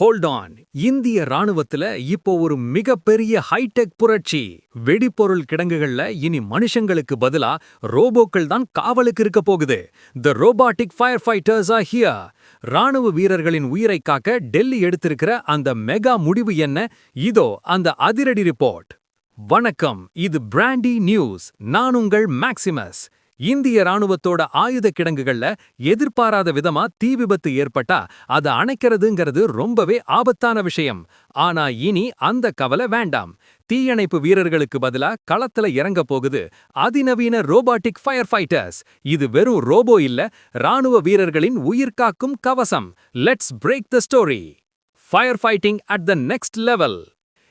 Hold on. இந்திய ராணுவத்துல இப்போ ஒரு மிகப்பெரிய ஹைடெக் புரட்சி. வெடிபொருள் கிடங்குகள்ல இனி மனுஷங்களுக்கு பதிலா ரோபோக்கள் தான் காவலுக்கு இருக்க போகுது. The robotic firefighters are here. ராணுவ வீரர்களின் உயிரை காக்க டெல்லி எடுத்திருக்கிற அந்த மெகா முடிவு என்ன? இதோ அந்த அதிரடி ரிப்போர்ட். வணக்கம், இது பிராண்டி நியூஸ். நான் உங்கள் மேக்சிமஸ். இந்திய ராணுவத்தோட ஆயுத கிடங்குகள்ல எதிர்பாராத விதமா தீ விபத்து ஏற்பட்டா அதை அணைக்கிறதுங்கிறது ரொம்பவே ஆபத்தான விஷயம். ஆனா இனி அந்த கவலை வேண்டாம். தீயணைப்பு வீரர்களுக்கு பதிலா களத்துல இறங்க போகுது அதிநவீன ரோபாட்டிக் ஃபயர் ஃபைட்டர்ஸ். இது வெறும் ரோபோ இல்ல, ராணுவ வீரர்களின் உயிர்காக்கும் கவசம். Let's break the story. Firefighting at the next level.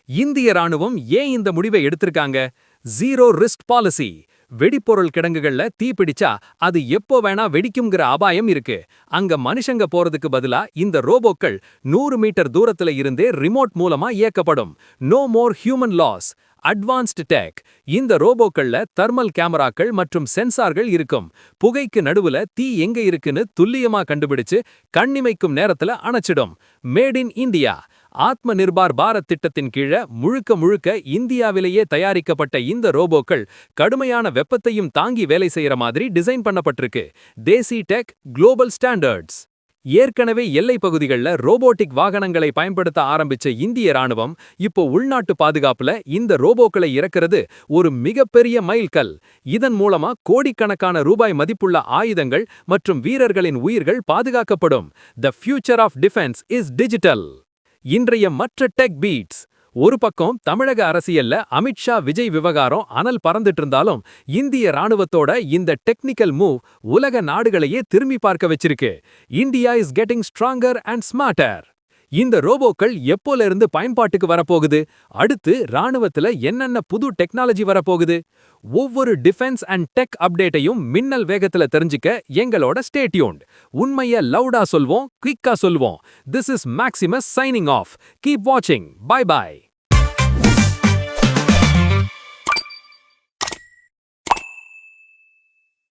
இந்திய ராணுவம் ஏன் இந்த முடிவை எடுத்திருக்காங்க? Zero risk policy. வெடிப்பொருள் கிடங்குகள்ல தீ பிடிச்சா அது எப்போ வேணா வெடிக்கும்ங்கிற அபாயம் இருக்கு. அங்க மனுஷங்க போறதுக்கு பதிலா இந்த ரோபோக்கள் 100 மீட்டர் தூரத்துல இருந்தே ரிமோட் மூலமா இயக்கப்படும். No more human loss. Advanced tech. இந்த ரோபோக்கள்ல தெர்மல் கேமராக்கள் மற்றும் சென்சார்கள் இருக்கும். புகைக்கு நடுவுல தீ எங்க இருக்குன்னு துல்லியமா கண்டுபிடிச்சு கண்ணிமைக்கும் நேரத்துல அணைச்சிடும். Made in India. Atma Nirbhar Bharat திட்டத்தின் கீழ முழுக்க இந்தியாவிலேயே தயாரிக்கப்பட்ட இந்த ரோபோக்கள் கடுமையான வெப்பத்தையும் தாங்கி வேலை செய்யற மாதிரி டிசைன் பண்ணப்பட்டிருக்கு. தேசி டெக், குளோபல் ஸ்டாண்டர்ட்ஸ். ஏற்கனவே எல்லை பகுதிகள்ல ரோபோட்டிக் வாகனங்களை பயன்படுத்த ஆரம்பிச்ச இந்திய ராணுவம் இப்போ உள்நாட்டு பாதுகாப்புல இந்த ரோபோக்களை இறக்குறது ஒரு மிகப்பெரிய மைல்கல். இதன் மூலமா கோடிக்கணக்கான ரூபாய் மதிப்புள்ள ஆயுதங்கள் மற்றும் வீரர்களின் உயிர்கள் பாதுகாக்கப்படும். The future of defence is digital. இன்றைய மற்ற டெக் பீட்ஸ். ஒரு பக்கம் தமிழக அரசியல்ல அமித்ஷா விஜய் விவகாரம் அனல் பறந்துட்டு இருந்தாலும் இந்திய ராணுவத்தோட இந்த டெக்னிக்கல் மூவ் உலக நாடுகளையே திரும்பி பார்க்க வச்சிருக்கு. India is getting stronger and smarter. இந்த ரோபோக்கள் எப்போல இருந்து பயன்பாட்டுக்கு வரப்போகுது? அடுத்து ராணுவத்துல என்னென்ன புது டெக்னாலஜி வரப்போகுது? ஒவ்வொரு டிஃபென்ஸ் அண்ட் டெக் அப்டேட்டையும் மின்னல் வேகத்துல தெரிஞ்சுக்க எங்களோட ஸ்டே டியூன்ட். உண்மைய லவுடா சொல்வோம், குயிக்கா சொல்வோம். This is Maximus signing off. Keep வாட்சிங். Bye by.